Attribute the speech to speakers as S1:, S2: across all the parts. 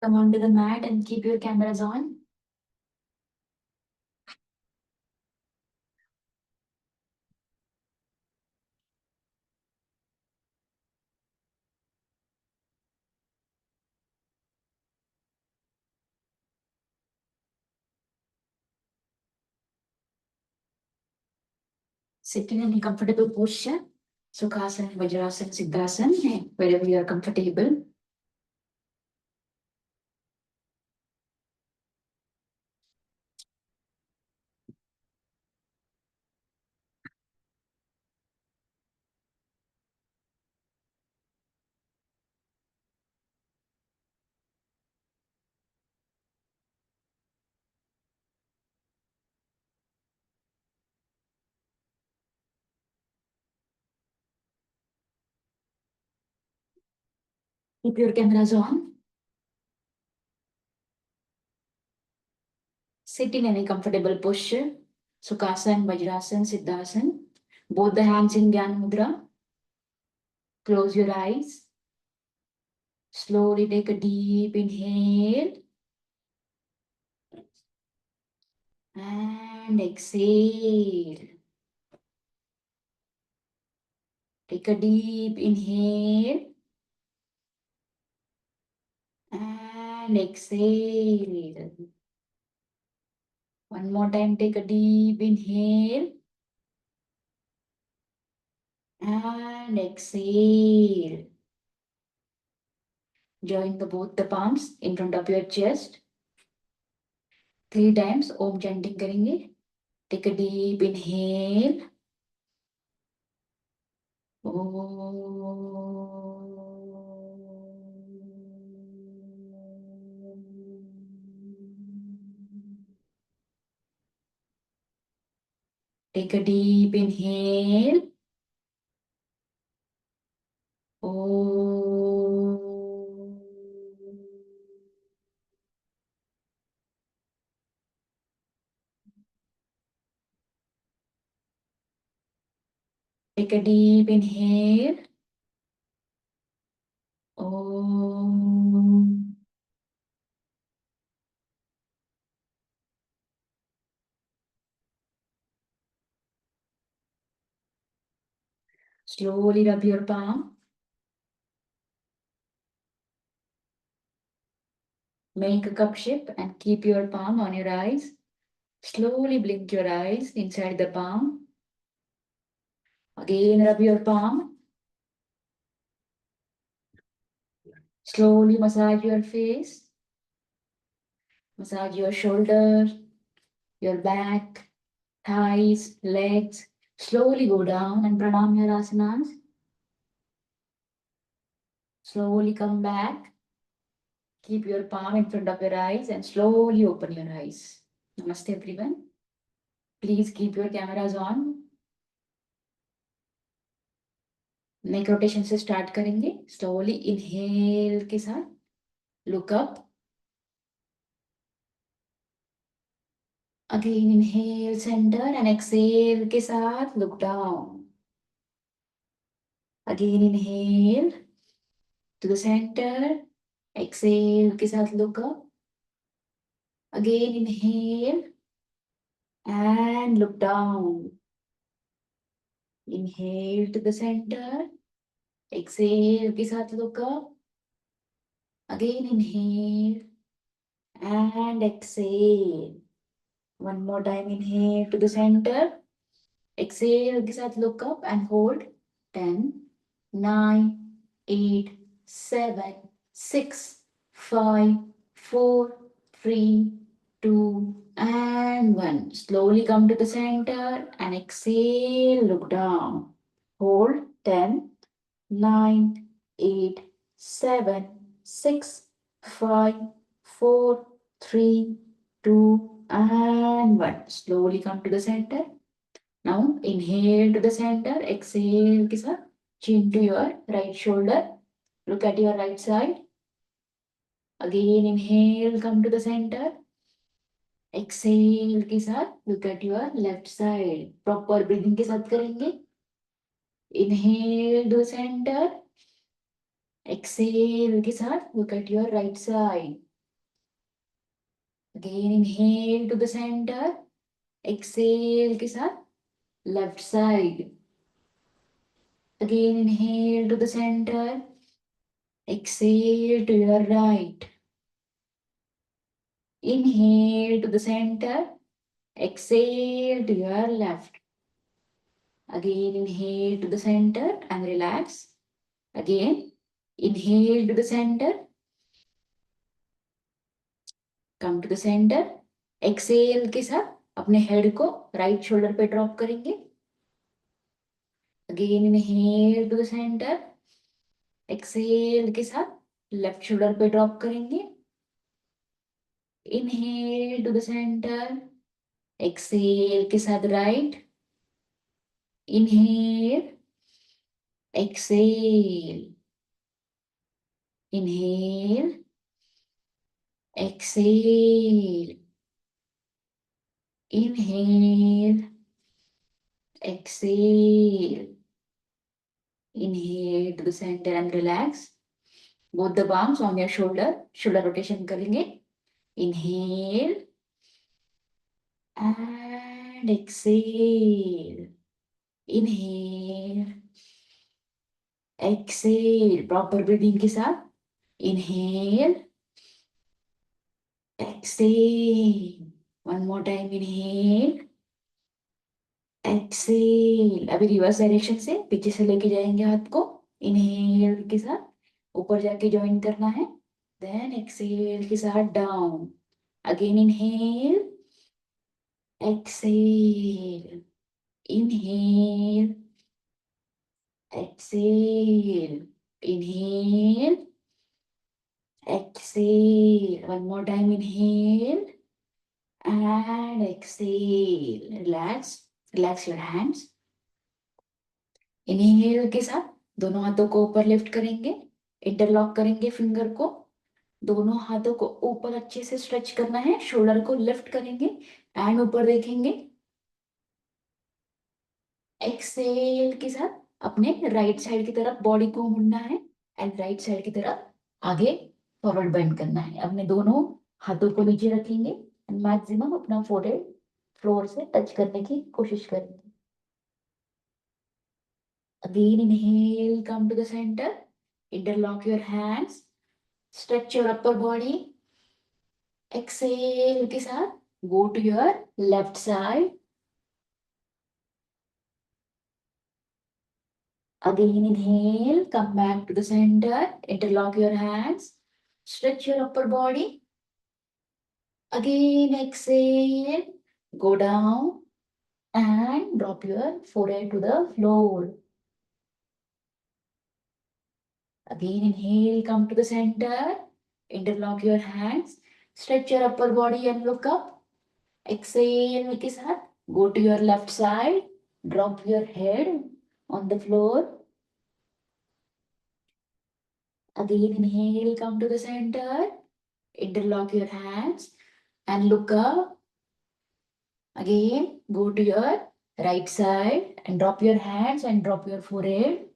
S1: Come onto the mat and keep your cameras on. Sitting in a comfortable posture. Sukhasana, Vajrasana, Siddhasana, wherever you are comfortable. Keep your cameras on. Sitting in a comfortable posture. Sukhasana, Vajrasana, Siddhasana. Both the hands in Jnana Mudra. Close your eyes. Slowly take a deep inhale. And exhale. Take a deep inhale. And exhale. One more time, take a deep inhale. And exhale. Join both the palms in front of your chest. 3 times Om chanting करेंगे. Take a deep inhale. Take a deep inhale. Take a deep inhale. Om. Slowly rub your palm. Make a cup shape and keep your palm on your eyes. Slowly blink your eyes inside the palm. Again, rub your palm. Slowly massage your face. Massage your shoulder, your back, thighs, legs. Slowly go down and pranam your asanas. Slowly come back. Keep your palm in front of your eyes and slowly open your eyes. Namaste everyone. Please keep your cameras on. Neck rotation से start करेंगे. Slowly inhale के साथ look up. Again inhale centre and exhale के साथ look down. Again inhale to the centre. Exhale के साथ look up. Again inhale and look down. Inhale to the centre. Exhale के साथ look up. Again inhale and exhale. One more time, inhale to the center. Exhale के साथ look up and hold. 10, 9, 8, 7, 6, 5, 4, 3, 2, and 1. Slowly come to the center and exhale, look down. Hold. 10, 9, 8, 7, 6, 5, 4, 3, 2, and 1. Slowly come to the center. Now inhale to the center. Exhale के साथ chin to your right shoulder. Look at your right side. Again inhale, come to the center. Exhale के साथ look at your left side. Proper breathing के साथ करेंगे. Inhale to the center. Exhale के साथ look at your right side. Again inhale to the center. Exhale के साथ left side. Again inhale to the center. Exhale to your right. Inhale to the center. Exhale to your left. Again inhale to the center and relax. Again inhale to the center. Come to the center. Exhale के साथ अपने head को right shoulder पे drop करेंगे. Again inhale to the center. Exhale के साथ left shoulder पे drop करेंगे. Inhale to the center. Exhale के साथ right. Inhale. Exhale. Inhale. Exhale. Inhale. Exhale. Inhale to the center and relax. Both the palms on your shoulder. Shoulder rotation करेंगे. Inhale. And exhale. Inhale. Exhale. Proper breathing के साथ. Inhale. Exhale. One more time. Inhale. Exhale. अभी reverse direction से पीछे से लेके जाएंगे हाथ को. Inhale के साथ ऊपर जाके ज्वाइन करना है. Then exhale के साथ down. Again inhale. Exhale. Inhale. Exhale. Inhale. Exhale. One more time. Inhale. And exhale. Relax. Relax your hands. Inhale के साथ दोनों हाथों को ऊपर लिफ्ट करेंगे. इंटरलॉक करेंगे फिंगर को. दोनों हाथों को ऊपर अच्छे से स्ट्रेच करना है. शोल्डर को लिफ्ट करेंगे एंड ऊपर देखेंगे. एक्सेल के साथ अपने राइट साइड की तरफ बॉडी को मुड़ना है एंड राइट साइड की तरफ आगे फॉरवर्ड बेंड करना है. अपने दोनों हाथों को नीचे रखेंगे एंड मैक्सिमम अपना फोरहेड फ्लोर से टच करने की कोशिश करेंगे. Again inhale, come to the center. Interlock your hands. Stretch your upper body. Exhale के साथ go to your left side. Again inhale, come back to the center. Interlock your hands. Stretch your upper body. Again exhale, go down and drop your forehead to the floor. Again inhale, come to the center. Interlock your hands. Stretch your upper body and look up. Exhale के साथ go to your left side. Drop your head on the floor. Again inhale, come to the center. Interlock your hands and look up. Again go to your right side and drop your hands and drop your forehead.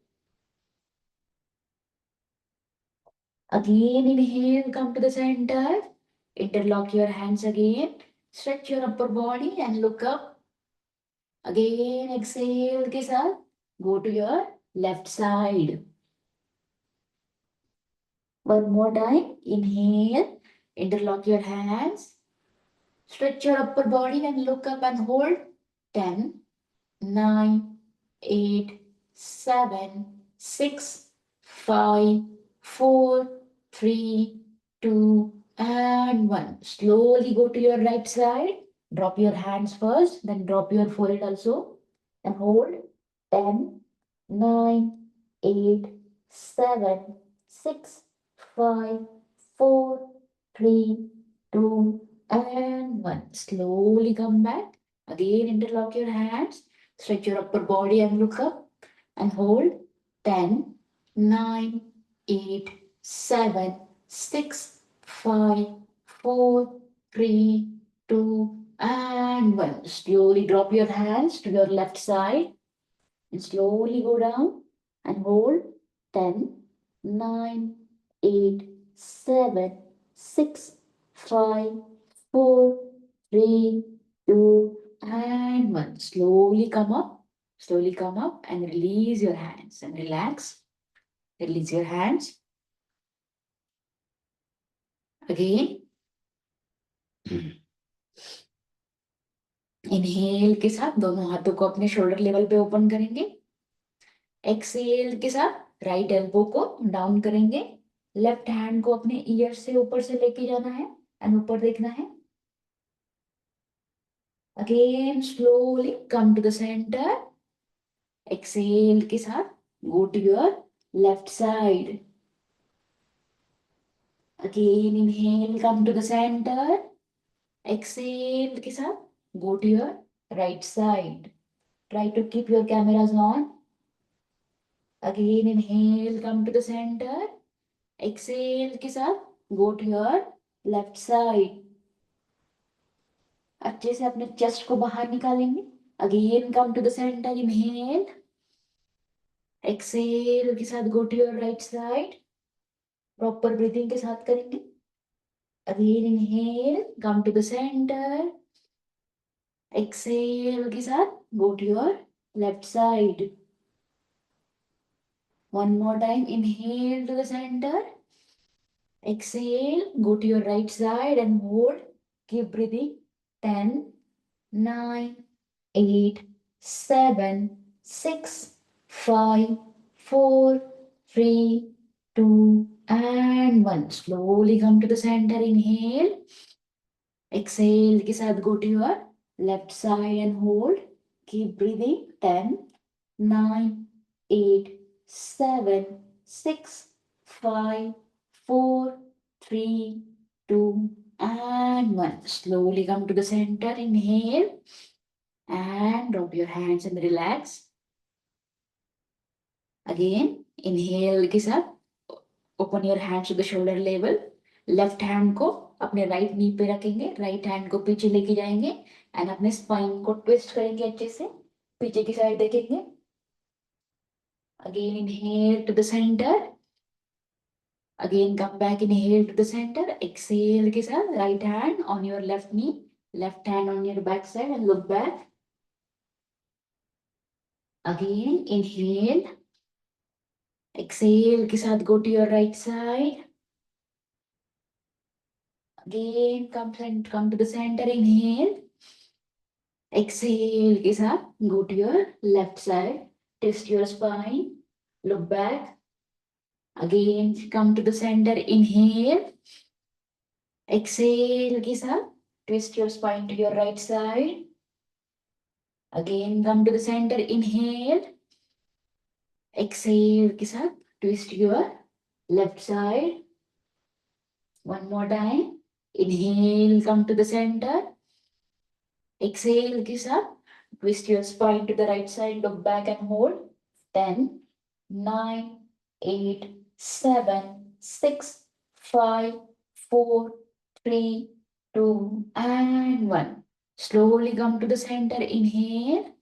S1: Again inhale, come to the center. Interlock your hands again. Stretch your upper body and look up. Again exhale के साथ go to your left side. One more time. Inhale. Interlock your hands. Stretch your upper body and look up and hold. 10, 9, 8, 7, 6, 5, 4, 3, 2, and 1. Slowly go to your right side. Drop your hands first, then drop your forehead also. And hold. 10, 9, 8, 7, 6, 5, 4, 3, 2, and 1. Slowly come back. Again interlock your hands. Stretch your upper body and look up. And hold. 10, 9, 8, 7, 6, 5, 4, 3, 2, and 1. Slowly drop your hands to your left side. And slowly go down and hold. 10, 9, 8, 7, 6, 5, 4, 3, 2, and 1. Slowly come up. Slowly come up and release your hands and relax. Release your hands. Again. Inhale के साथ दोनों हाथों को अपने shoulder level पे open करेंगे. Excel के साथ राइट एल्बो को डाउन करेंगे. लेफ्ट हैंड को अपने ईयर से ऊपर से लेके जाना है एंड ऊपर देखना है. Again slowly come to the centre. Exhale के साथ go to your left side. Again inhale come to the centre. Exhale के साथ go to your right side. Try to keep your cameras on. Again inhale, come to the center. Exhale के साथ go to your left side. अच्छे से अपने chest को बाहर निकालेंगे. Again come to the center. Inhale. Exhale के साथ go to your right side. Proper breathing के साथ करेंगे. Again inhale, come to the center. Exhale के साथ go to your left side. One more time. Inhale to the center. Exhale, go to your right side and hold. Keep breathing. 10, 9, 8, 7, 6, 5, 4, 3, 2, and 1. Slowly come to the center. Inhale. Exhale के साथ go to your left side and hold. Keep breathing. 10, 9, 8, 7, 6, 5, 4, 3, 2, and 1. Slowly come to the center. Inhale and drop your hands and relax. Again, inhale के साथ open your hands to the shoulder level. Left hand को अपने right knee पे रखेंगे. Right hand को पीछे लेके जाएंगे एंड अपने स्पाइन को ट्विस्ट करेंगे अच्छे से. पीछे की साइड देखेंगे. Again, inhale to the center. Again, come back, inhale to the center. Exhale के साथ right hand on your left knee, left hand on your back side and look back. Again, inhale. Exhale के साथ go to your right side. Again, come to the center. Inhale. Exhale के साथ go to your left side. Twist your spine. Look back. Again, come to the center. Inhale. Exhale के साथ twist your spine to your right side. Again, come to the center. Inhale. Exhale के साथ twist your left side. One more time. Inhale, come to the center. Exhale के साथ twist your spine to the right side. Look back and hold. 10, 9, 8, 7, 6, 5, 4, 3, 2, and 1. Slowly come to the center. Inhale.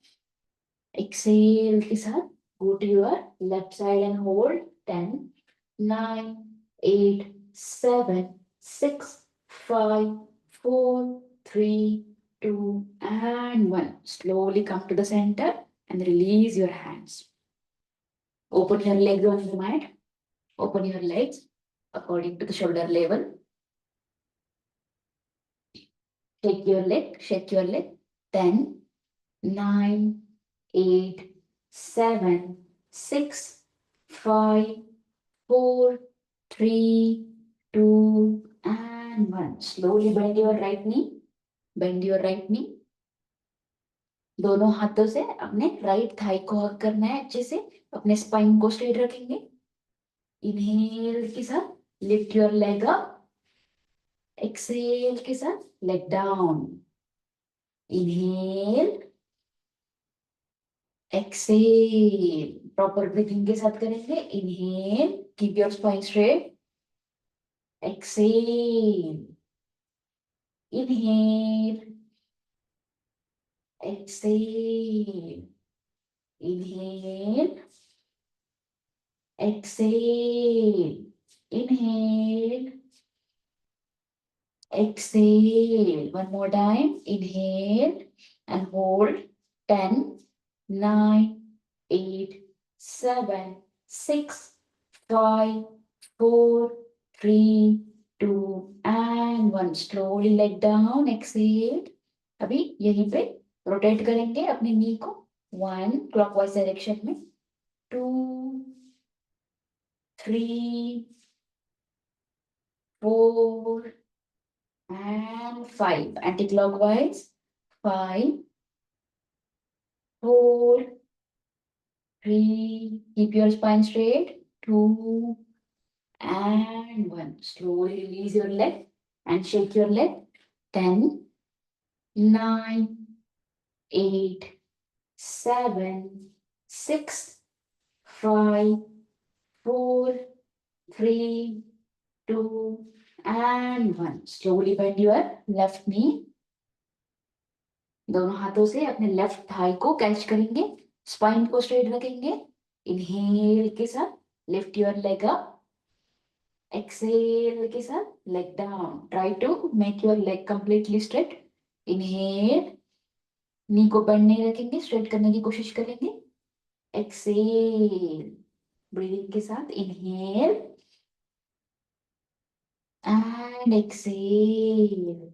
S1: Exhale के साथ go to your left side and hold. 10, 9, 8, 7, 6, 5, 4, 3, 2, and 1. Slowly come to the center and release your hands. Open your legs on the mat. Open your legs according to the shoulder level. Shake your leg, shake your leg. 10, 9, 8, 7, 6, 5, 4, 3, 2, and 1. Slowly bend your right knee. Bend your right knee. दोनों हाथों से अपने right thigh को हग करना है अच्छे से. अपने स्पाइन को स्ट्रेट रखेंगे. इनहेल के साथ lift your leg up. Exhale के साथ leg down. Inhale. Exhale. Proper breathing के साथ करेंगे. Inhale, keep your spine straight. Exhale. Inhale. Exhale. Inhale. Exhale. Inhale. exhale. One more time. Inhale and hold. 10, 9, 8, 7, 6, 5, 4, 3, 2 and 1. Slowly leg down. Exhale. अभी यहीं पे rotate करेंगे अपने नी को. 1 क्लॉकवाइज डायरेक्शन में. 2, 3, 4 and 5. Anti-clockwise. 5, 4, 3. Keep your spine straight. 2 and 1. Slowly release your leg and shake your leg. 10, 9, 8, 7, 6, 5, 4, 3, 2 and 1. Slowly bend your left knee. दोनों हाथों से अपने लेफ्ट थाई को कैच करेंगे. स्पाइन को स्ट्रेट रखेंगे. इनहेल के साथ lift your leg up. Exhale के साथ leg down. Try to make your leg completely straight. Inhale. Knee को बेंड नहीं रखेंगे, स्ट्रेट करने की कोशिश करेंगे. एक्सेल. ब्रीदिंग के साथ inhale and exhale.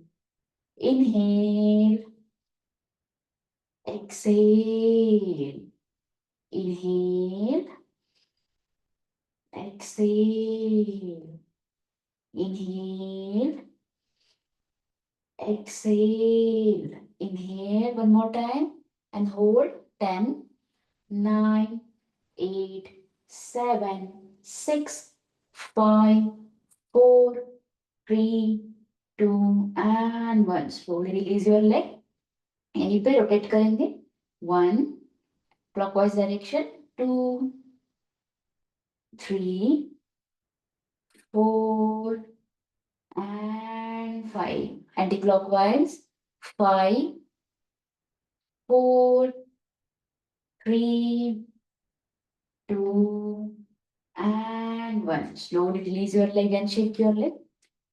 S1: Inhale. Exhale. Inhale. Exhale. Inhale. Exhale. Inhale one more time and hold. 10, 9, 8, 7, 6, 5, 4, 3, 2 and 1. Slowly release your leg. यहीं पे रोटेट करेंगे. 1 clockwise direction. 2, 3, 4 and 5. Anti-clockwise. 5, 4, 3, 2 and 1. Slowly release your leg and shake your leg.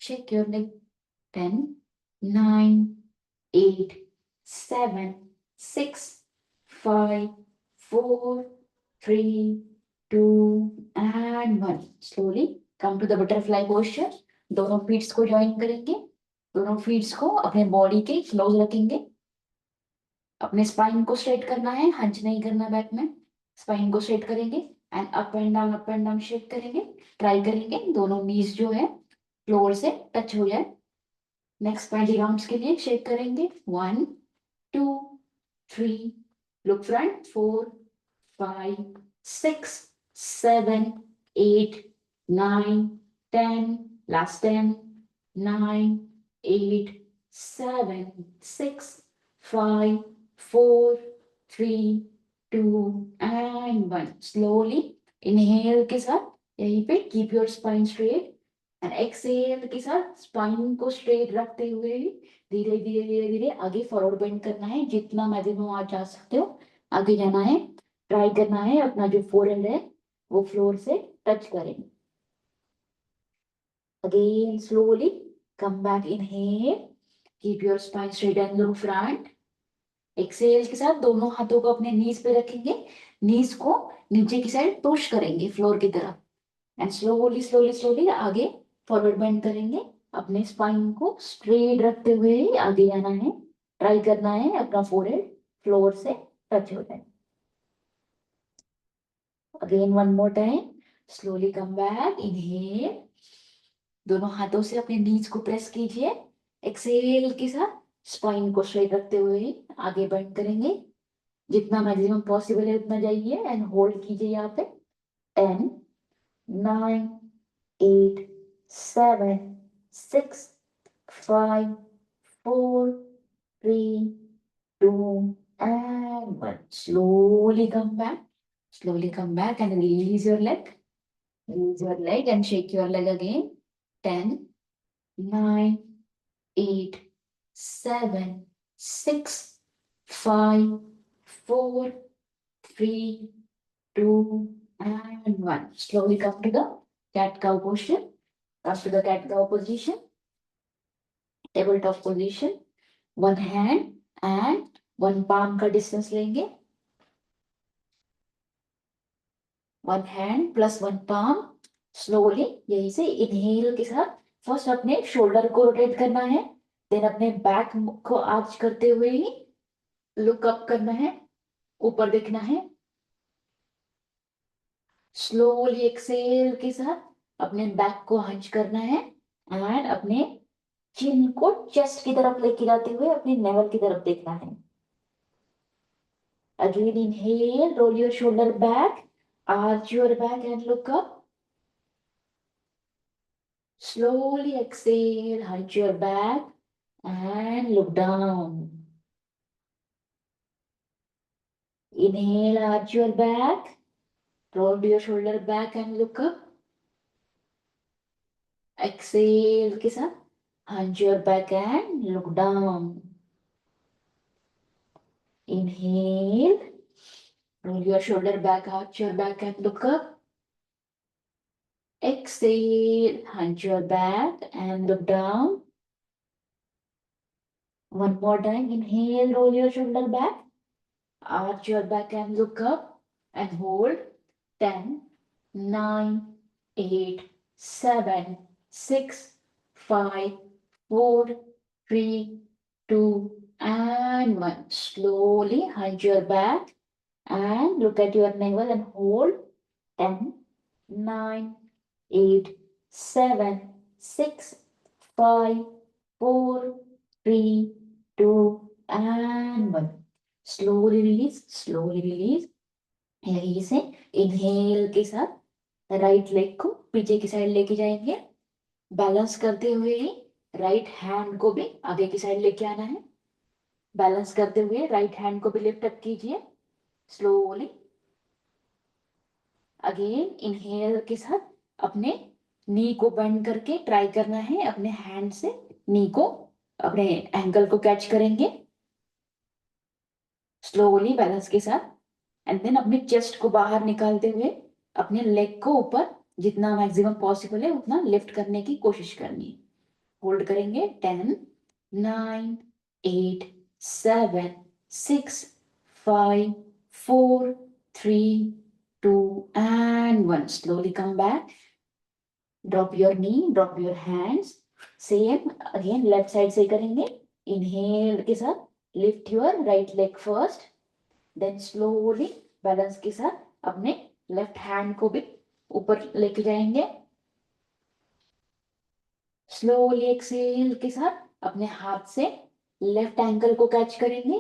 S1: Shake your leg. 10, 9, 8, 7, 6, 5, 4, 3, 2 and 1. Slowly come to the butterfly posture. दोनों feats को join करेंगे. दोनों feats को अपने body के क्लोज रखेंगे. अपने स्पाइन को स्ट्रेट करना है, हंच नहीं करना बैक में. स्पाइन को स्ट्रेट करेंगे and up and down shake करेंगे. ट्राई करेंगे दोनों नीज जो है फ्लोर से टच हो जाए. नेक्स्ट 20 राउंड्स के लिए शेक करेंगे. 1, 2, 3, look front. 4, 5, 6, 7, 8, 9, 10. Last 10, 9, 8, 7, 6, 5, 4, 3, 2 and 1. Slowly inhale के साथ यहीं पे keep your spine straight and exhale के साथ spine को straight रखते हुए धीरे धीरे धीरे धीरे आगे फॉरवर्ड बेंड करना है. जितना मैक्सिमम आप जा सकते हो आगे जाना है. ट्राई करना है अपना जो फोरहेड है वो फ्लोर से टच करें. Again slowly come back. Inhale. Keep your spine straight and look front. Exhale के साथ दोनों हाथों को अपने नीज पे रखेंगे. नीज को नीचे की साइड पुश करेंगे फ्लोर की तरफ एंड स्लोली स्लोली स्लोली आगे फॉरवर्ड बेंड करेंगे. अपने स्पाइन को स्ट्रेट रखते हुए ही आगे जाना है. ट्राई करना है अपना फोरहेड फ्लोर से टच हो जाए. Again one more time. Slowly come back. Inhale. दोनों हाथों से अपने नीज को प्रेस कीजिए. एक्सेल के साथ स्पाइन को स्ट्रेट रखते हुए आगे बेंड करेंगे. जितना मैक्सिमम पॉसिबल है उतना जाइए एंड होल्ड कीजिए यहाँ पे. 10, 9, 8, 7, 6, 5, 4, 3, 2 and 1. Slowly come back. Slowly come back and release your leg. Release your leg and shake your leg again. 10, 9, 8, 7, 6, 5, 4, 3, 2 and 1. Slowly come to the cat cow posture. Come to the cat cow position. Table top position, one hand and one palm का distance लेंगे, one hand plus one palm, slowly यही से inhale के साथ first अपने shoulder को rotate करना है, देन अपने बैक को आर्च करते हुए ही लुक अप करना है, ऊपर देखना है, स्लोली एक्सेल के साथ अपने बैक को हंच करना है एंड अपने चिन को चेस्ट की तरफ लेके जाते हुए अपने नेवल की तरफ देखना है। Again inhale, roll your shoulder back, arch your back and look up. Slowly exhale, hunch your back and look down. Inhale, arch your back, roll your shoulder back and look up. Exhale के साथ hunch your back and look down. Inhale, roll your shoulder back, arch your back and look up. Exhale, hunch your back and look down. One more time. Inhale, roll your shoulder back, arch your back and look up and hold. 10, 9, 8, 7, 6, 5, 4, 3, 2, and 1. Slowly hunch your back and look at your navel and hold. 10, 9, 8, 7, 6, 5, 4, 3, 2, and 1. Slowly release, slowly release. यहीं से inhale के साथ right leg को पीछे की side लेके जाएंगे, balance करते हुए ही राइट हैंड को भी आगे की साइड लेके आना है, बैलेंस करते हुए राइट हैंड को भी लिफ्ट अप कीजिए स्लोली। अगेन इनहेल के साथ अपने नी को बेंड करके ट्राई करना है, अपने हैंड से नी को अपने एंकल को कैच करेंगे स्लोली बैलेंस के साथ, एंड देन अपने चेस्ट को बाहर निकालते हुए अपने लेग को ऊपर जितना मैक्सिमम पॉसिबल है उतना लिफ्ट करने की कोशिश करनी है। होल्ड करेंगे 10, 9, 8, 7, 6, 5, 4, 3, 2 and 1. Slowly come back. Drop your knee, drop your hands. Same again left side से करेंगे। इनहेल के साथ lift your right leg first, then slowly balance के साथ अपने लेफ्ट हैंड को भी ऊपर लेके जाएंगे। स्लोली एक्सेल के साथ अपने हाथ से लेफ्ट एंकल को कैच करेंगे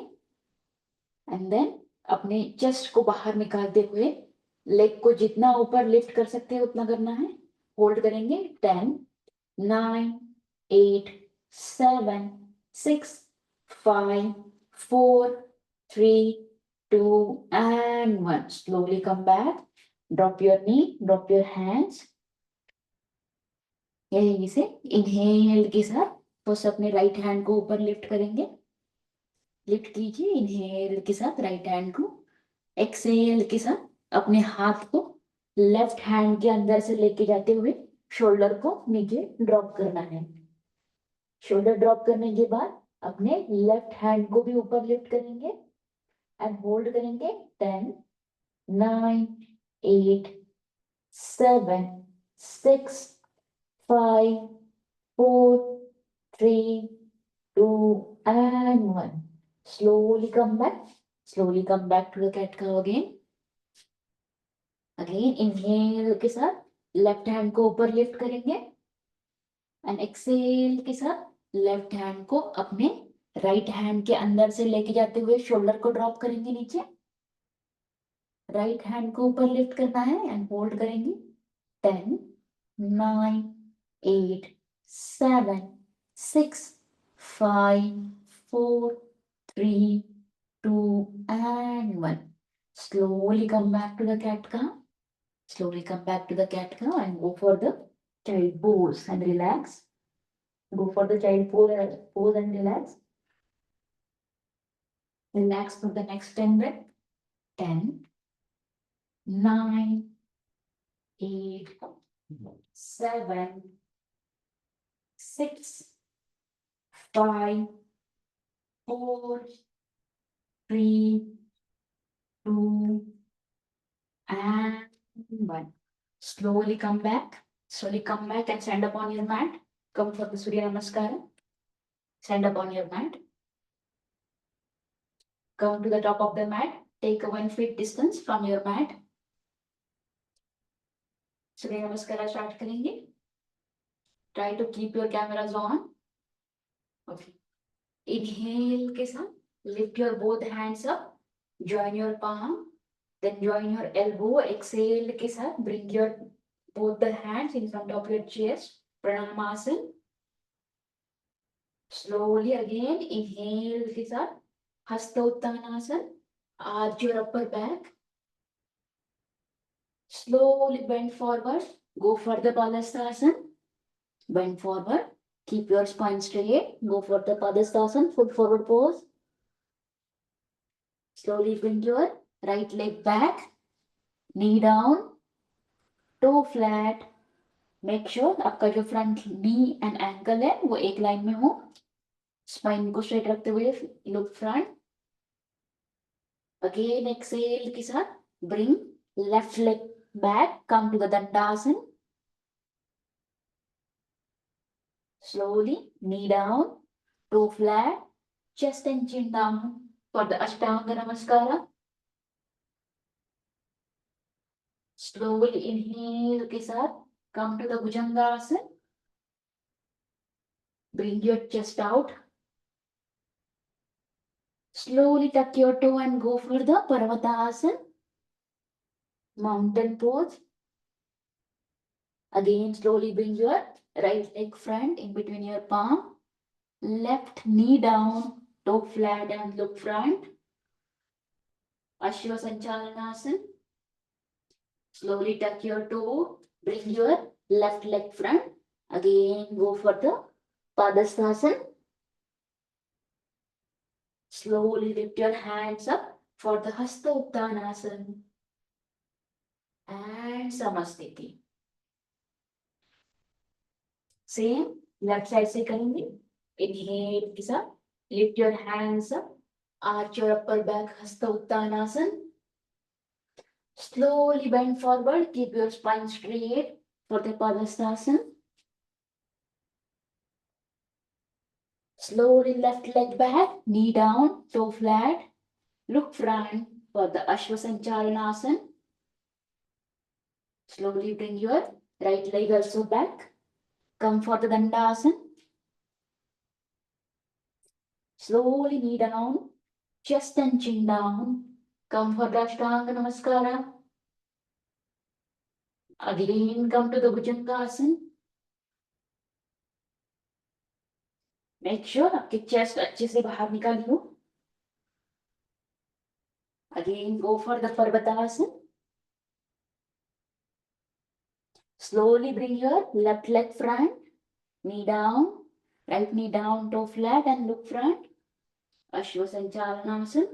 S1: एंड देन अपने चेस्ट को बाहर निकालते हुए लेग को जितना ऊपर लिफ्ट कर सकते हैं उतना करना है। होल्ड करेंगे 10, 9, 8, 7, 6, 5, 4, 3, 2 and 1. Slowly come back. Drop your knee, drop your hands. यही से इनहेल के साथ फर्स्ट अपने राइट हैंड को ऊपर लिफ्ट करेंगे, लिफ्ट कीजिए इनहेल के साथ राइट हैंड को, एक्सेल के साथ अपने हाथ को लेफ्ट हैंड के अंदर से लेके जाते हुए शोल्डर को नीचे ड्रॉप करना है। शोल्डर ड्रॉप करने के बाद अपने लेफ्ट हैंड को भी ऊपर लिफ्ट करेंगे एंड होल्ड करेंगे 10, 9, 8, 7, 6, 5, 4, 3, 2 and 1. Slowly come back. Slowly come back to the cat cow again. Again inhale के साथ लेफ्ट हैंड को ऊपर लिफ्ट करेंगे एंड एक्सेल के साथ लेफ्ट हैंड को अपने राइट हैंड के अंदर से लेके जाते हुए शोल्डर को ड्रॉप करेंगे नीचे, राइट हैंड को ऊपर लिफ्ट करना है एंड होल्ड करेंगे 10, 9, 8, 7, 6, 5, 4, 3, 2 and 1. Slowly come back to the cat cow. Slowly come back to the cat cow and go for the child pose and relax. Go for the child pose and relax. Relax for the next 10 breath. 10, 9, 8, 7, 6, 5, 4, 3, 2, and 1. Slowly come back. Slowly come back and stand up on your mat. Come for the Surya Namaskara. Stand up on your mat. Come to the top of the mat. Take a 1 feet distance from your mat. Surya Namaskara start करेंगे. Try to keep your cameras on. Okay. Inhale के साथ. Lift your both hands up. Join your palm. Then join your elbow. Exhale के साथ. Bring your both the hands in front of your chest. Pranamasana. Slowly again. Inhale के साथ. Hastottanasana. Arch your upper back. Slowly bend forward. Go for the Padastasana. Bend forward. Keep your spine straight. Go for the Padastasana. Full forward pose. Slowly bring your right leg back. Knee down. Toe flat. Make sure आपका जो front knee and ankle है वो एक line में हो. Spine को straight रखते हुए look front. Again exhale के साथ bring left leg back. Come to the Dandasana. Slowly knee down, toe flat, chest and chin down for the Ashtanga Namaskara. Slowly inhale के साथ come to the Bhujangasana. Bring your chest out. Slowly tuck your toe and go for the Parvatasana. Mountain pose. Again, slowly bring your right leg front in between your palm. Left knee down, toe flat and look front. Ashwa Sanchalanasana. Slowly tuck your toe. Bring your left leg front. Again, go for the Padastasana. Slowly lift your hands up for the Hasta Uttanasana. And Samasthiti. Same, left side से करेंगे. Inhale के साथ. Lift your hands up. Arch your upper back, Hasta Uttanasana. Slowly bend forward. Keep your spine straight for the Padastasana. Slowly left leg back, knee down, toe flat. Look front for the Ashwasanchalanasana. Slowly bring your right leg also back. Come for the Dandasana. Slowly knee down, chest and chin down. Come for the Ashtanga Namaskara. Again, come to the Bhujangasana. Make sure आपके chest अच्छे से बाहर निकाली हो. Again, go for the Parvatasana. Slowly bring your left leg front, knee down, right knee down, toe flat and look front. Ashwasanchalanasana.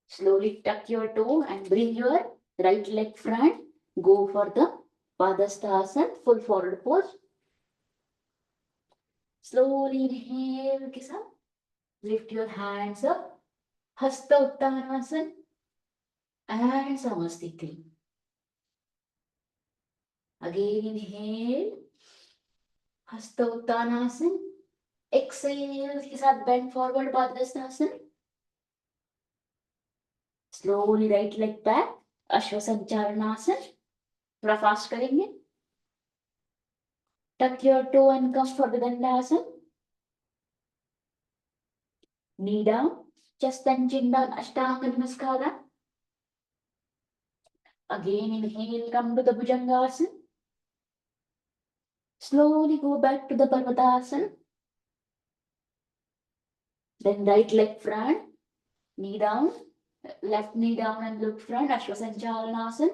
S1: Slowly tuck your toe and bring your right leg front. Go for the Padastasana, full forward pose. Slowly inhale के साथ. Lift your hands up. Hasta Uttanasana and Samasthiti. Again inhale. Hasta Uttanasana. Exhale के साथ bend forward Padastasana. Slowly right leg back. Ashwasanchalanasana. थोड़ा fast करेंगे. Tuck your toe and come for the Dandasana. Knee down. Chest and chin down. Ashtanga Namaskara. Again inhale. Come to the Bhujangasana. Slowly go back to the Parvatasana. Then right leg front. Knee down. Left knee down and look front. Ashwasanchalanasana.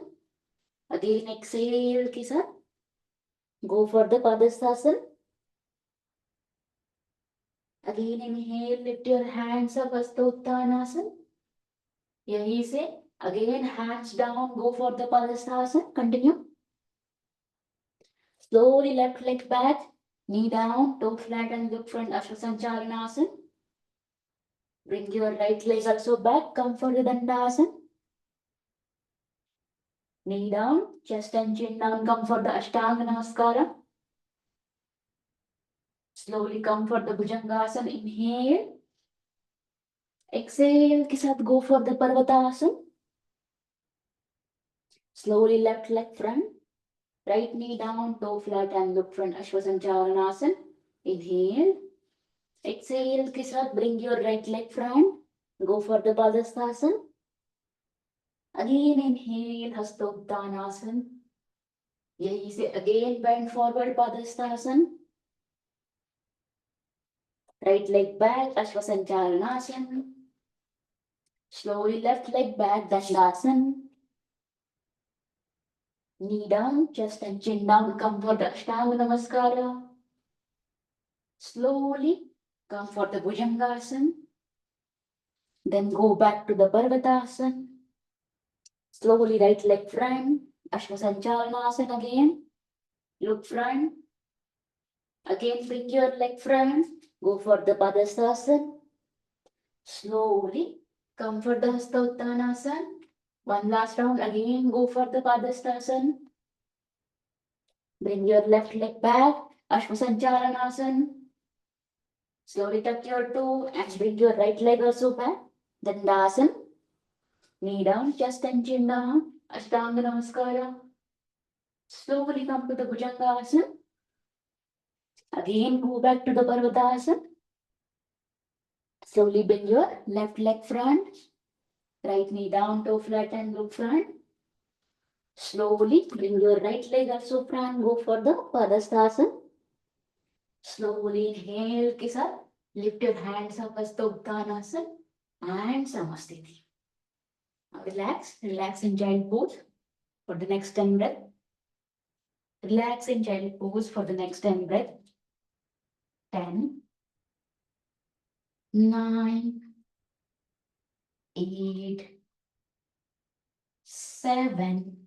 S1: Again exhale के साथ. Go for the Padastasana. Again inhale, lift your hands up, Hasta Uttanasana. यहीं से again hands down, go for the Padastasana. Continue. Slowly left leg back, knee down, toe flat and look front, Ashwasancharana. Bring your right leg also back, come for the Dandasana. Knee down, chest and chin down, come for the Ashtanga Namaskara. Slowly come for the Bhujangasana, inhale. Exhale के साथ go for the Parvatasana. Slowly left leg front, right knee down, toe flat and look front, Ashwasancharana. Inhale. Exhale के साथ bring your right leg front, go for the Padasthasana. Again inhale, Hastottanasana. यही से again bend forward, Padasthasana. Right leg back, Ashwasancharana. Slowly left leg back, Dandasana. Knee down, chest and chin down, come for the Ashtanga Namaskara. Slowly come for the Bhujangasana. Then go back to the Parvatasana. Slowly right leg front, Ashwasancharana again. Look front. Again bring your leg front. Go for the Padasthasana. Slowly come for the Hastottanasana. One last round. Again go for the Padasthasana. Bring your left leg back. Ashwasancharana. Slowly tuck your toe and bring your right leg also back. Dandasana. Knee down, chest and chin down. Ashtanga Namaskara. Slowly come to the Bhujangasana. Again go back to the Parvatasana. Slowly bring your left leg front. Right knee down, toe flat and look front. Slowly bring your right leg also front. Go for the Padasthasana. Slowly inhale के साथ lift your hands up as the Uttanasana and Samasthiti. Now relax in child pose for the next 10 breaths. Relax in child pose for the next 10 breaths. 10, 9, 8, 7,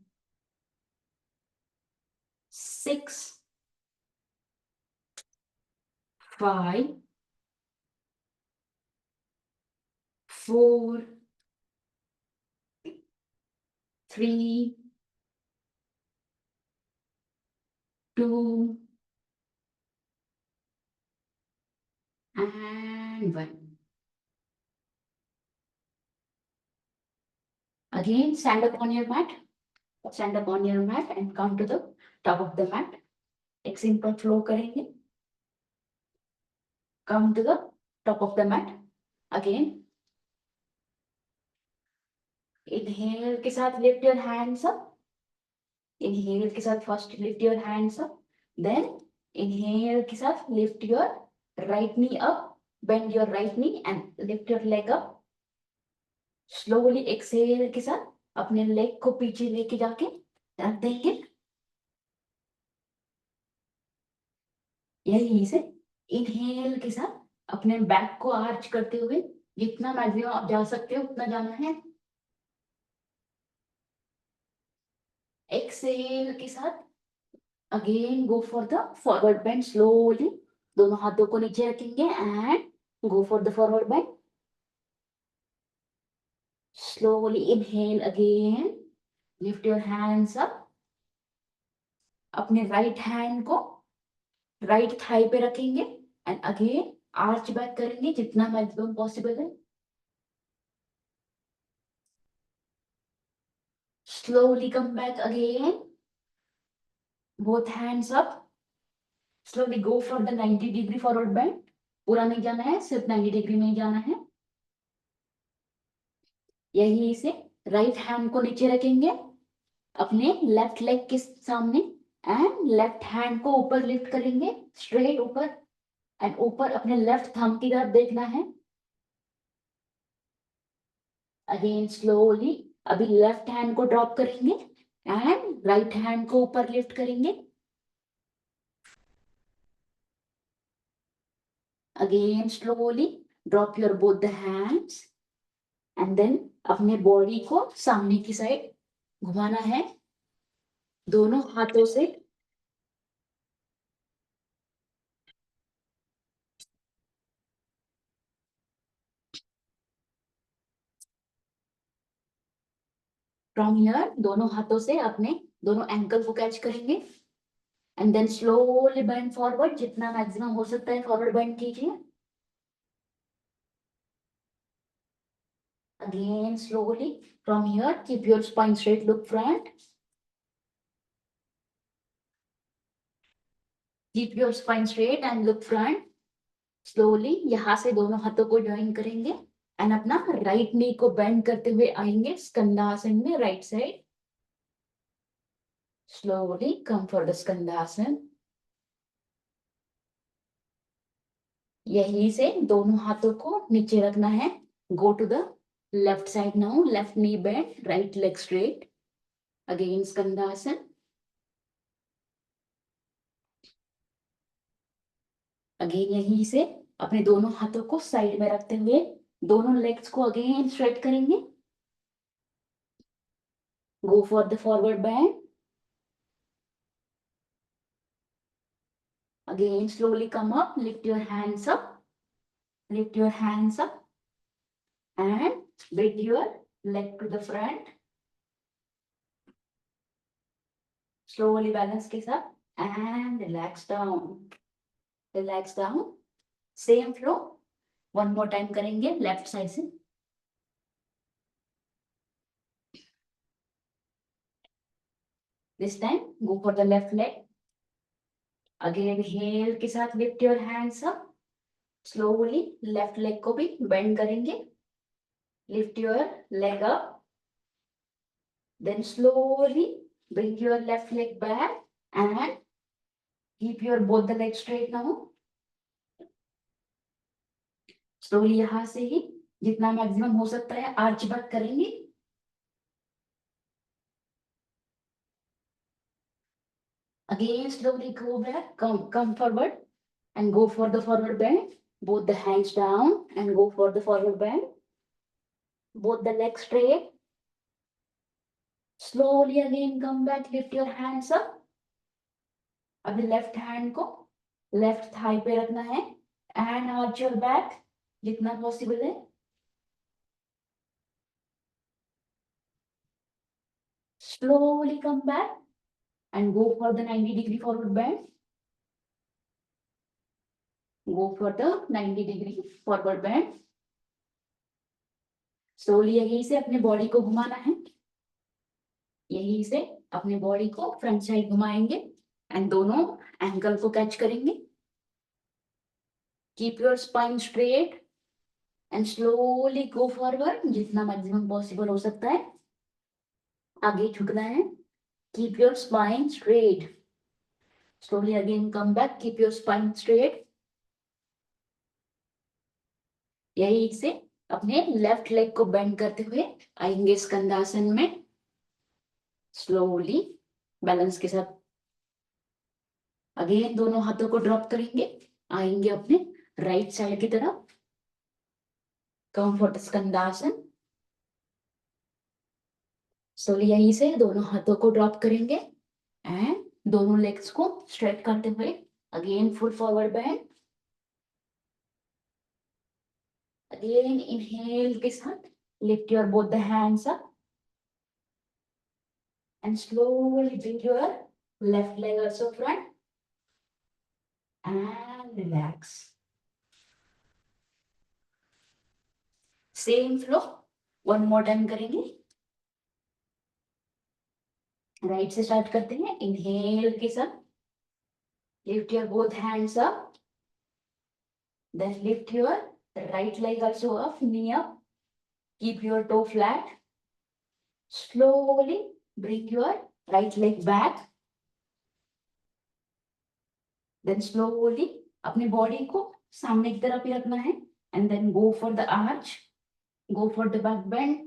S1: 6, 5, 4, 3, 2, and 1. Again, stand up on your mat. Stand up on your mat and come to the top of the mat. एक simple flow करेंगे. Come to the top of the mat. Again. Inhale के साथ lift your hands up. Inhale के साथ first lift your hands up. Then inhale के साथ lift your right knee up. Bend your right knee and lift your leg up. Slowly exhale के साथ अपने leg को पीछे लेके जाके रख देंगे. यही से inhale के साथ अपने बैक को आर्च करते हुए जितना मैक्सिमम आप जा सकते हो उतना जाना है. Exhale के साथ again go for the forward bend slowly. दोनों हाथों को नीचे रखेंगे and go for the forward bend. Slowly inhale again. Lift your hands up. अपने right hand को right thigh पे रखेंगे and again arch back करेंगे जितना maximum possible है. Slowly come back again. Both hands up. Slowly go for the 90-degree forward bend. पूरा नहीं जाना है, सिर्फ 90 डिग्री में ही जाना है. यही से राइट हैंड को नीचे रखेंगे अपने लेफ्ट लेग के सामने एंड लेफ्ट हैंड को ऊपर लिफ्ट करेंगे स्ट्रेट ऊपर एंड ऊपर अपने लेफ्ट थंब की तरफ देखना है. अगेन स्लोली अभी लेफ्ट हैंड को ड्रॉप करेंगे एंड राइट हैंड को ऊपर लिफ्ट करेंगे. Again slowly drop your both the hands and then अपने बॉडी को सामने की साइड घुमाना है दोनों हाथों से. फ्रॉम हियर, दोनों हाथों से अपने दोनों एंकल को कैच करेंगे and then slowly bend forward, जितना मैक्सिमम हो सकता है फॉरवर्ड बेंड कीजिए. Again, slowly from here, keep your spine straight, look front. Keep your spine straight and look front. Slowly, यहाँ से दोनों हाथों को ज्वाइन करेंगे एंड अपना राइट नी को बेंड करते हुए आएंगे स्कंदासन में, right side. Slowly come for the स्कंदासन. यहीं से दोनों हाथों को नीचे रखना है. Go to the left side now. Left knee bend, right leg straight. Again Skandasana. Again यहीं से अपने दोनों हाथों को साइड में रखते हुए दोनों लेग्स को अगेन स्ट्रेट करेंगे. Go for the forward bend. Again slowly come up, lift your hands up, lift your hands up and bring your leg to the front. Slowly balance के साथ and relax down, relax down. Same flow one more time करेंगे left side से. This time go for the left leg. Again inhale के साथ lift your hands up. Slowly left leg को भी bend करेंगे. Lift your leg up, then slowly bring your left leg back and keep your both the legs straight now. Slowly यहाँ से ही जितना maximum हो सकता है आर्च बैक करेंगे. Again slowly go back, come forward and go for the forward bend. Both the hands down and go for the forward bend. Both the legs straight. Slowly again come back, lift your hands up. अभी left hand को left thigh पे रखना है and arch your back जितना possible है. Slowly come back and go for the 90-degree forward bend. Go for the 90-degree forward bend. Slowly यहीं से अपने बॉडी को घुमाना है. यहीं से अपने बॉडी को फ्रंट साइड घुमाएंगे एंड दोनों एंकल को कैच करेंगे. Keep your spine straight and slowly go forward, जितना मैक्सिमम पॉसिबल हो सकता है आगे झुकना है. Keep your spine straight. Slowly again come back, keep your spine straight. यही से अपने लेफ्ट लेग को बेंड करते हुए आएंगे स्कंदासन में. स्लोली बैलेंस के साथ अगेन दोनों हाथों को ड्रॉप करेंगे, आएंगे अपने राइट साइड की तरफ. कंफर्ट स्कंदासन. स्लोली यहीं से दोनों हाथों को ड्रॉप करेंगे एंड दोनों लेग्स को स्ट्रेट करते हुए again full forward bend. Again inhale के साथ lift your both the hands up and slowly bring your left leg also front and relax. Same flow one more time करेंगे. Right से start करते हैं. Inhale के साथ lift your both hands up, then lift your right leg also up, knee up, keep your toe flat. Slowly bring your right leg back, then slowly अपने body को सामने की तरफ ही रखना है and then go for the arch, go for the back bend.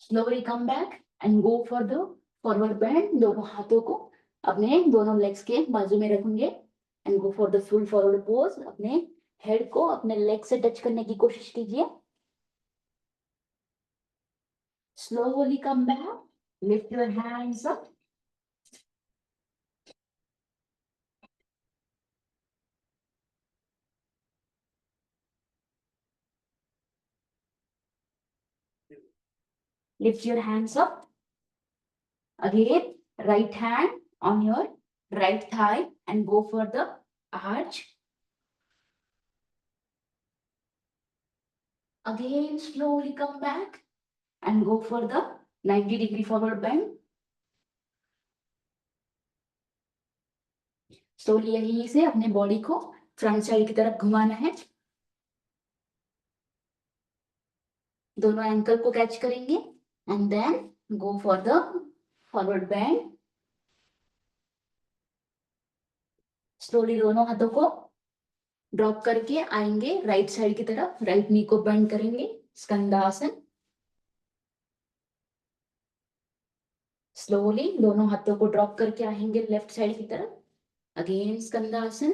S1: Slowly come back and go for the forward bend. दोनों हाथों को अपने दोनों लेग्स के बाजू में रखेंगे and go for the full forward pose. अपने हेड को अपने लेग से टच करने की कोशिश कीजिए. Slowly come back, lift your hands up. Lift your hands up. Again, right hand on your right thigh and go for the arch. Again, slowly come back and go for the 90-degree forward bend. Slowly यहीं से अपने body को front side की तरफ घुमाना है. दोनों ankle को कैच करेंगे and then go for the forward bend. Slowly दोनों हाथों को ड्रॉप करके आएंगे राइट साइड की तरफ. राइट नी को बेंड करेंगे, स्कंदासन. स्लोली दोनों हाथों को ड्रॉप करके आएंगे लेफ्ट साइड की तरफ. अगेन स्कंदासन.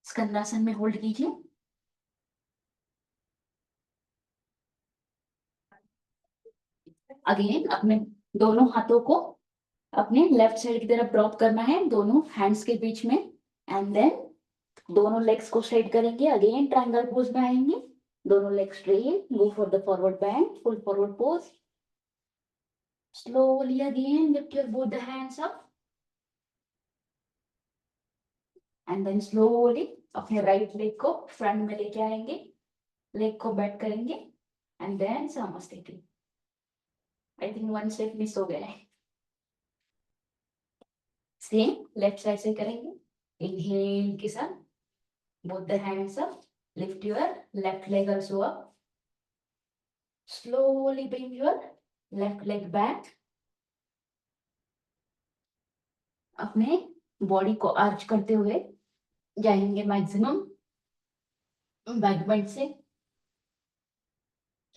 S1: स्कंदासन में होल्ड कीजिए. अगेन अपने दोनों हाथों को अपने लेफ्ट साइड की तरफ ड्रॉप करना है, दोनों हैंड्स के बीच में. एंड देन दोनों लेग्स को स्ट्रेट करेंगे. अगेन ट्रायंगल पोज में आएंगे. दोनों leg straight. Go for the forward bend, full forward pose. Slowly again lift your both the hands up and then slowly अपने राइट लेग को फ्रंट में लेके आएंगे. लेग को बेंड करेंगे and then Samasthiti. I think one step miss हो गया है. सेम लेफ्ट साइड से करेंगे. इनहेल के साथ both the hands up. Lift your left leg also up. Slowly bring your left leg back. अपने बॉडी को आर्च करते हुए जाएंगे मैक्सिमम बैक बेंड से.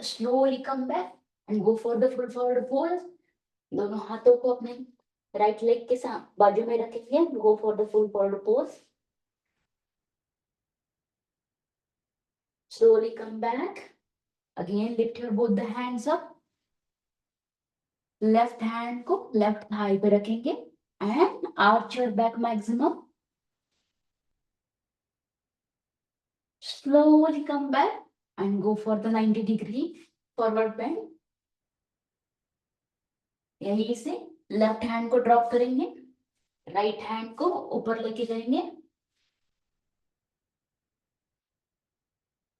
S1: Slowly come back and go for the full forward pose. दोनों हाथों को अपने राइट लेग के साथ बाजू में रखेंगे. गो for the full forward pose. Slowly come back. Again, lift your both the hands up. Left hand को लेफ्ट थाई पे रखेंगे and arch your back maximum. Slowly come back and go for the 90-degree forward bend. यहीं से left hand को drop करेंगे, right hand को ऊपर लेके जाएंगे.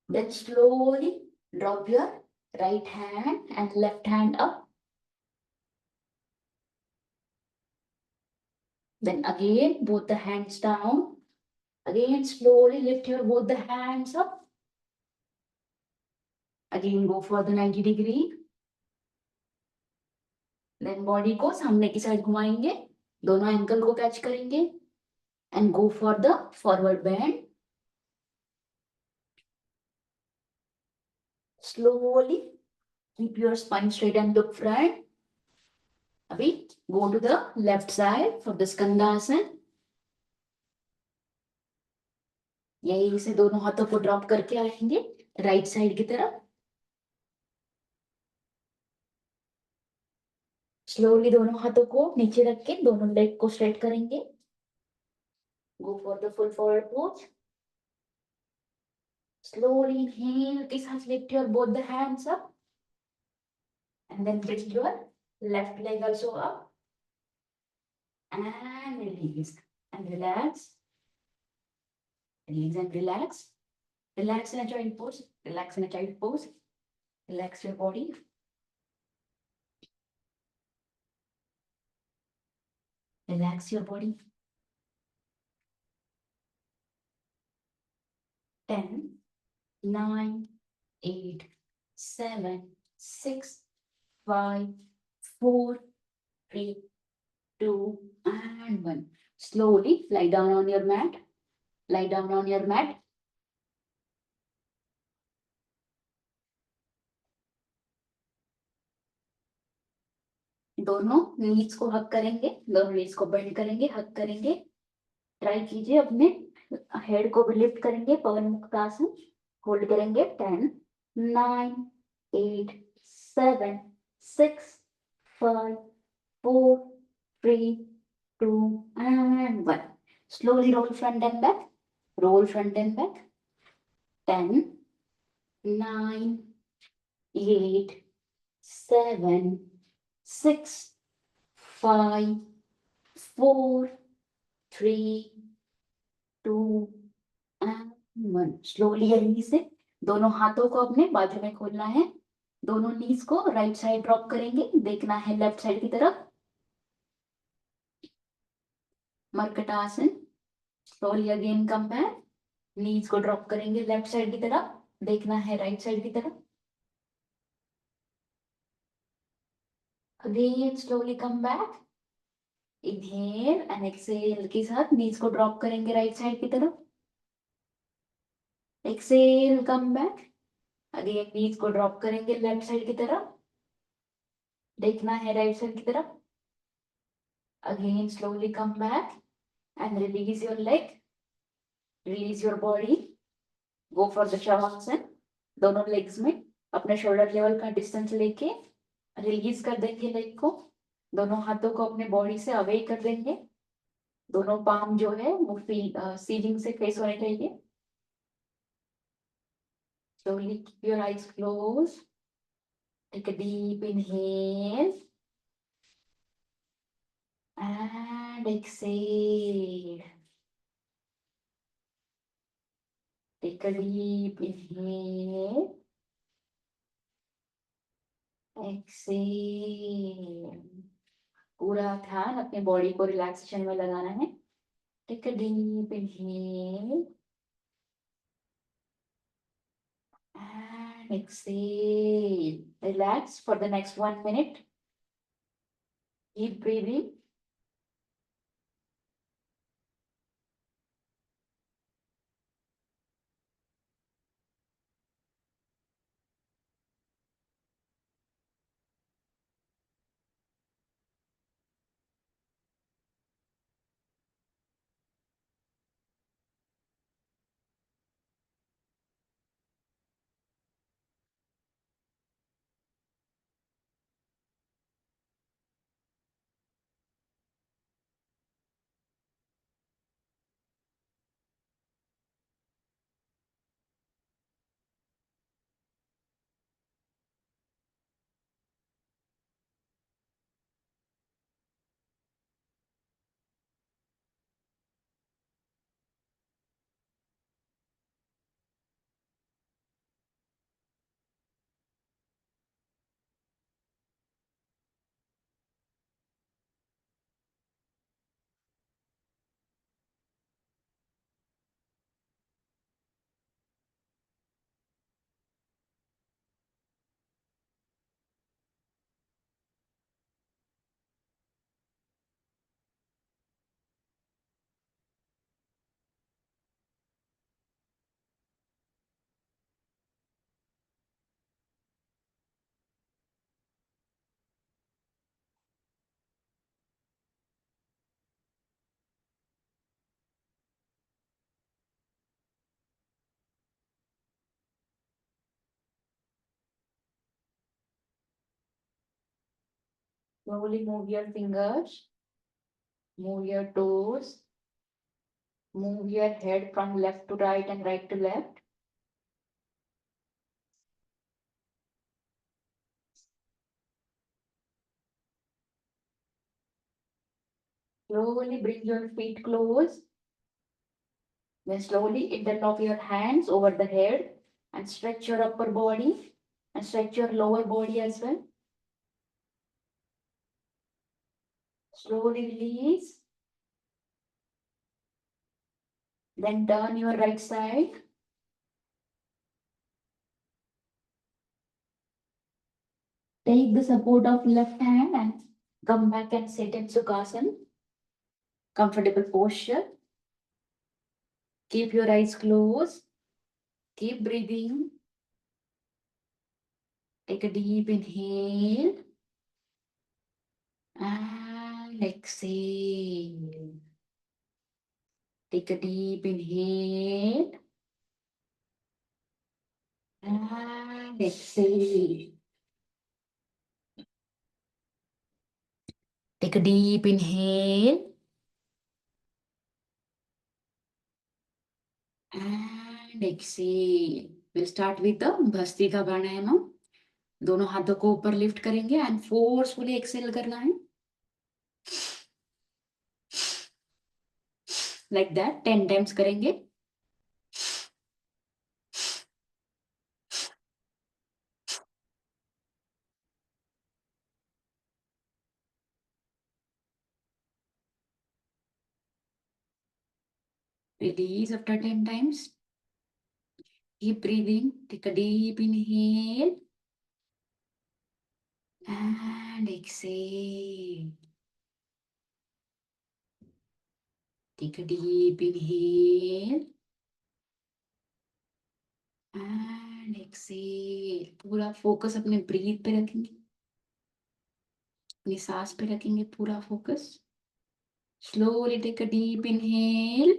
S1: Then slowly drop your right hand and left hand up. Then again both the hands down. Again slowly lift your both the hands up. Again go for the 90-degree. Then body को सामने की side घुमाएंगे, दोनों ankle को catch करेंगे and go for the forward bend. Slowly keep your spine straight and look front. अभी go to the left side for the skandasana. यही से दोनों हाथों को ड्रॉप करके आएंगे राइट साइड की तरफ. स्लोली दोनों हाथों को नीचे रख के दोनों लेग को स्ट्रेट करेंगे. Go for the full forward pose. Slowly inhale के साथ lift your both the hands up and then lift your left leg also up and release and relax. Release and relax. Relax in a child pose. Relax in a child pose. Relax your body. Relax your body. 10, 9, 8, 7, 6, 5, 4, 3, 2, and 1. Slowly lie down on your mat. Lie down on your mat. दोनों नीज को हक करेंगे, दोनों नीज को bend करेंगे, हक करेंगे. Try कीजिए अपने हेड को भी लिफ्ट करेंगे. पवन मुक्तासन होल्ड करेंगे. 10, 9, 8, 7, 6, 5, 4, 3, 2, and 1. Slowly roll front and back. Roll front and back. 10, 9, 8, 7, 6, 5, 4, 3, 2 and 1. Slowly release से दोनों हाथों को अपने बाजू में खोलना है, दोनों नीज को राइट साइड ड्रॉप करेंगे, देखना है लेफ्ट साइड की तरफ, markatasana. Slowly again come back, नीज को ड्रॉप करेंगे लेफ्ट साइड की तरफ, देखना है राइट साइड की तरफ, again slowly come back, inhale and exhale के साथ नीज को ड्रॉप करेंगे राइट साइड की तरफ, एक्सेल कम बैक, अगेन नीज को ड्रॉप करेंगे लेफ्ट साइड की तरफ, देखना है राइट साइड की तरफ, again slowly come back and release your leg, release your body, go for the shavasana. दोनों लेग्स में अपने शोल्डर लेवल का डिस्टेंस लेके रिलीज कर देंगे लेग को, दोनों हाथों को अपने बॉडी से अवे कर देंगे, दोनों पाम जो है वो सीलिंग से फेस होने चाहिए। Slowly keep your eyes closed. Take a deep inhale and exhale. Take a deep inhale. Exhale. पूरा ध्यान अपने बॉडी को रिलैक्सेशन में लगाना है. Take a deep inhale and exhale. Relax for the next 1 minute. Keep breathing. Slowly move your fingers, move your toes, move your head from left to right and right to left. Slowly bring your feet close. Then slowly interlock your hands over the head and stretch your upper body and stretch your lower body as well. Slowly release. Then turn your right side. Take the support of left hand and come back and sit in Sukhasana. Comfortable posture. Keep your eyes closed. Keep breathing. Take a deep inhale and exhale. Take a deep inhale and exhale. Take a deep inhale and exhale. We'll start with the Bhastrika Pranayama. दोनों हाथों को ऊपर lift करेंगे and forcefully Excel करना है like that 10 times करेंगे. Release after 10 times. Keep breathing. Take a deep inhale and exhale. Take a deep inhale and exhale. पूरा focus अपने ब्रीथ पे रखेंगे, अपनी सांस पे रखेंगे पूरा focus. Slowly take a deep inhale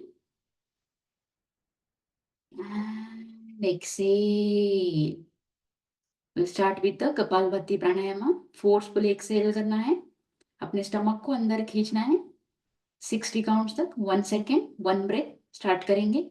S1: and exhale. We'll start with the Kapalbhati Pranayama. Forcefully exhale करना है, अपने स्टमक को अंदर खींचना है 60 काउंट्स तक. 1 सेकेंड 1 ब्रेथ. स्टार्ट करेंगे.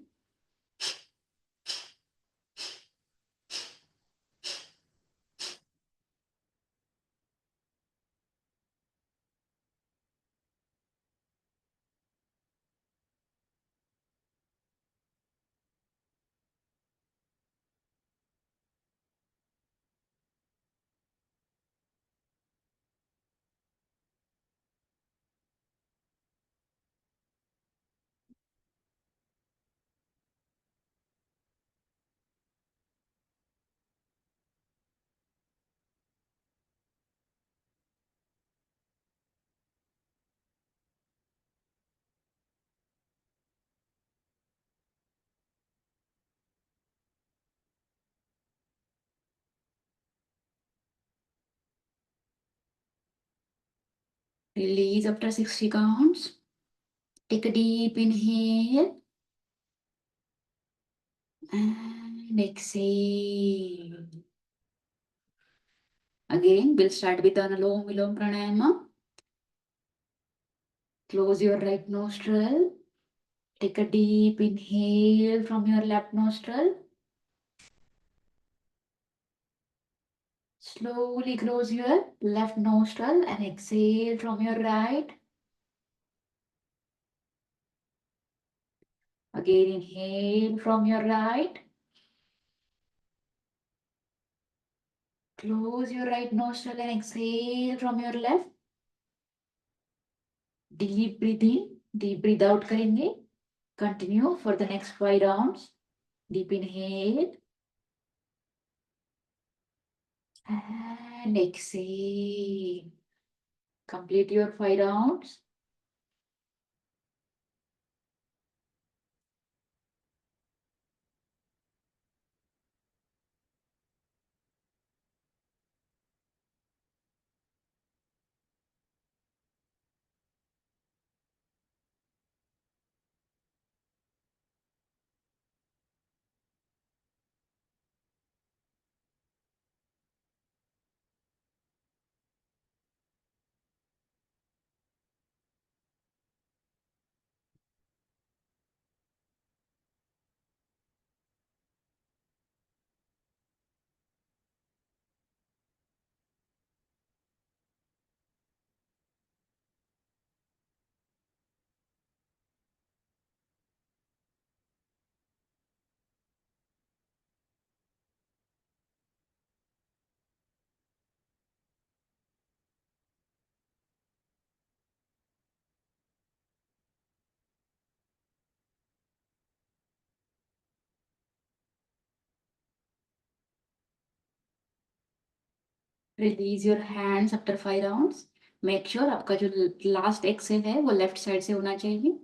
S1: Release after 60 counts. Take a deep inhale and exhale. Again, we'll start with Anulom Vilom Pranayama. Close your right nostril. Take a deep inhale from your left nostril. Slowly close your left nostril and exhale from your right. Again, inhale from your right. Close your right nostril and exhale from your left. Deep breathe in, deep breathe out करेंगे. Continue for the next 5 rounds. Deep inhale and exhale. Complete your 5 rounds. Release your hands after 5 rounds. Make sure आपका जो last exhale है वो left side से होना चाहिए.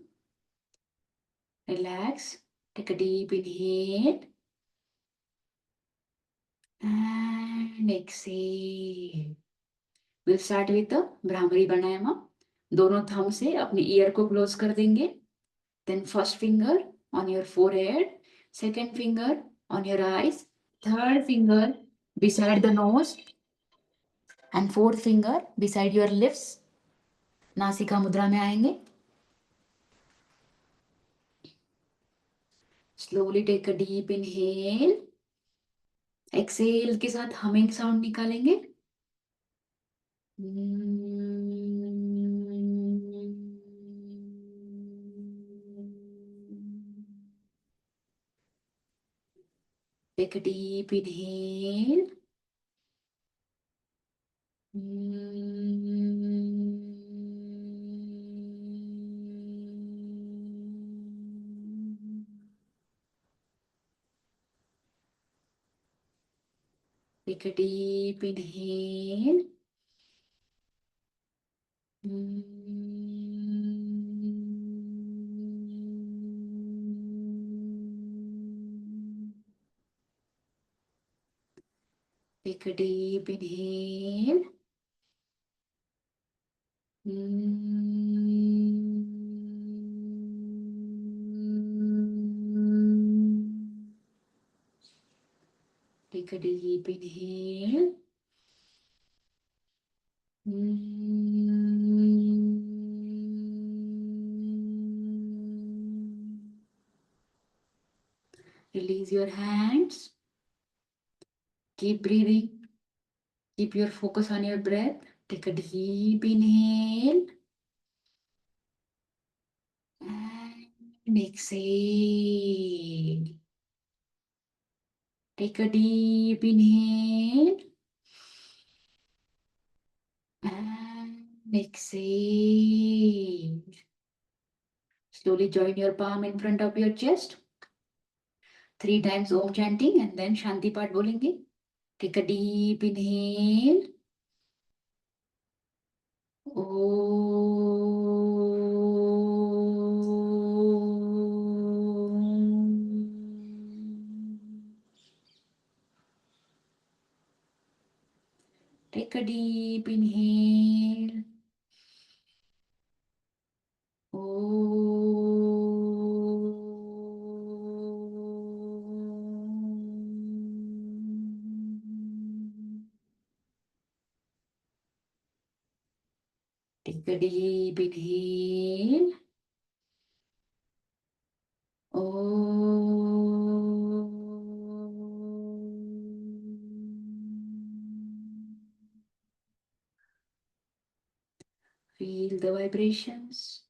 S1: Relax. Take a deep inhale and exhale. We'll start with the Brahmari Pranayama. दोनों thumb से अपने ईयर को क्लोज कर देंगे. Then first finger on your forehead, second finger on your eyes, third finger beside the nose, and fourth finger beside your lips. नासिका मुद्रा में आएंगे. Slowly take a deep inhale. Exhale के साथ हमिंग साउंड निकालेंगे. Take a deep inhale. Take a deep inhale. Take a deep inhale. Take a deep inhale. Release your hands. Keep breathing. Keep your focus on your breath. Take a deep inhale. And exhale. Take a deep inhale. And exhale. Slowly join your palm in front of your chest. 3 times Om chanting and then Shanti Path bolenge. Take a deep inhale. Take a deep inhale. Take a deep inhale. Feel the vibrations.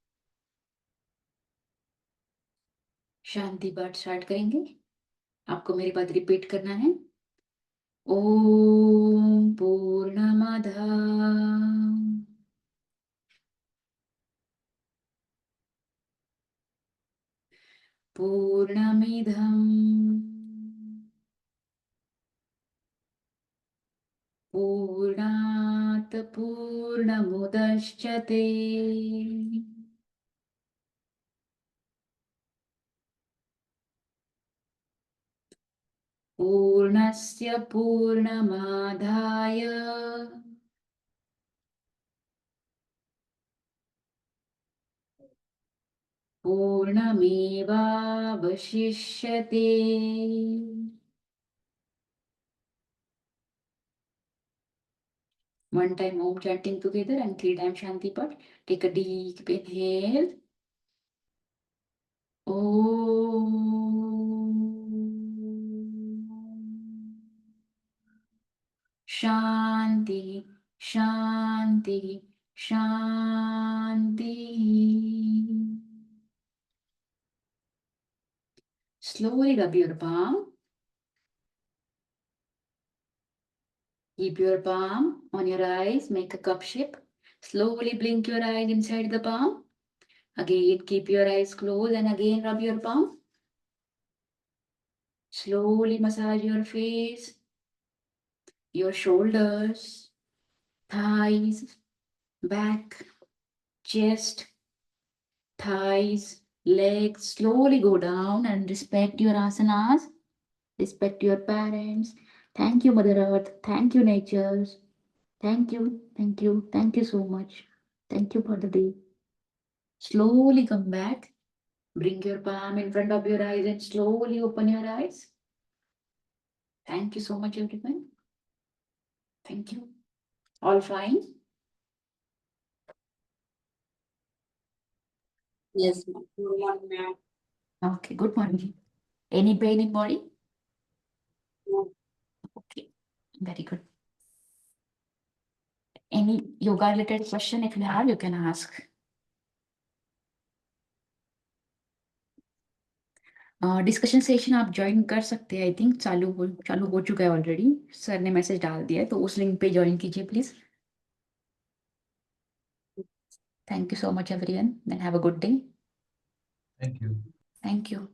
S1: शांति पाठ start करेंगे. आपको मेरी बात repeat करना है. ओम पूर्णमद पूर्णमिदं पूर्णात् पूर्णमुदच्यते पूर्णस्य पूर्णमादाय पूर्णमेवावशिष्यते. One time Om chanting together and 3 times Shanti Path. Take a deep inhale. Om Shanti, Shanti, Shanti. Slowly rub your palm. Keep your palm on your eyes. Make a cup shape. Slowly blink your eyes inside the palm. Again, keep your eyes closed and again rub your palm. Slowly massage your face, your shoulders, thighs, back, chest, thighs, legs. Slowly go down and respect your asanas. Respect your parents. Thank you, Mother Earth. Thank you, nature. Thank you, thank you, thank you so much. Thank you for the day. Slowly come back. Bring your palm in front of your eyes and slowly open your eyes. Thank you so much, everyone. Thank you. All fine?
S2: Yes, ma'am. Good morning, ma'am.
S1: Okay, good morning. Any pain in body?
S2: No.
S1: Okay, very good. Any yoga related question if you have, you can ask. Discussion session आप join कर सकते हैं। I think चालू हो चुका है already. Sir ने message डाल दिया है, तो उस लिंक पे ज्वाइन कीजिए please. Thank you so much everyone, then have a good day.
S3: Thank you.
S1: Thank you.